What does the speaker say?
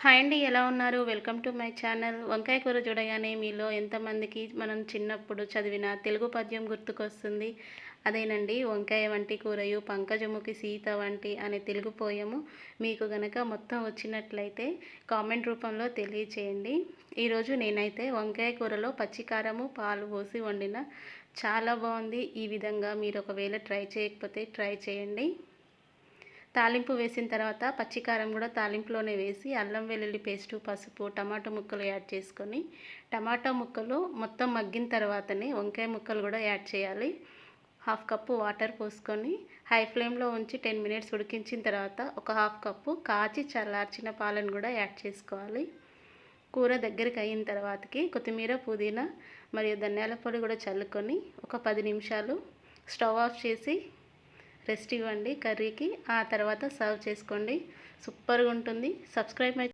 Hi అండి, ఎలా ఉన్నారు? Welcome to my channel. వంకాయ కూర చూడగానే మీలో ఎంతమందికి మనం చిన్నప్పుడు చదివిన తెలుగు పద్యం గుర్తుకొస్తుంది? అదేనండి, వంకాయ వంటి కూరయు పంకజముఖి సీత వంటి అనే తెలుగు పోయము మీకు గనక మొత్తం వచ్చినట్లయితే కామెంట్ రూపంలో తెలియచేయండి. ఈరోజు నేనైతే వంకాయ కూరలో పచ్చికారము పాలు పోసి వండిన చాలా బాగుంది. ఈ విధంగా మీరు ఒకవేళ ట్రై చేయకపోతే ట్రై చేయండి. తాలింపు వేసిన తర్వాత పచ్చికారం కూడా తాలింపులోనే వేసి అల్లం వెల్లుల్లి పేస్టు, పసుపు, టమాటా ముక్కలు యాడ్ చేసుకొని టమాటా ముక్కలు మొత్తం మగ్గిన తర్వాతనే వంకాయ ముక్కలు కూడా యాడ్ చేయాలి. 1/2 కప్పు వాటర్ పోసుకొని హై ఫ్లేమ్లో ఉంచి 10 మినిట్స్ ఉడికించిన తర్వాత ఒక 1/2 కప్పు కాచి చల్లార్చిన పాలను కూడా యాడ్ చేసుకోవాలి. కూర దగ్గరికి అయిన తర్వాతకి కొత్తిమీర, పుదీనా మరియు ధనియాల పొడి కూడా చల్లుకొని ఒక 10 నిమిషాలు స్టవ్ ఆఫ్ చేసి రెస్ట్ ఇవ్వండి కర్రీకి. ఆ తర్వాత సర్వ్ చేసుకోండి. సూపర్గా ఉంటుంది. Subscribe my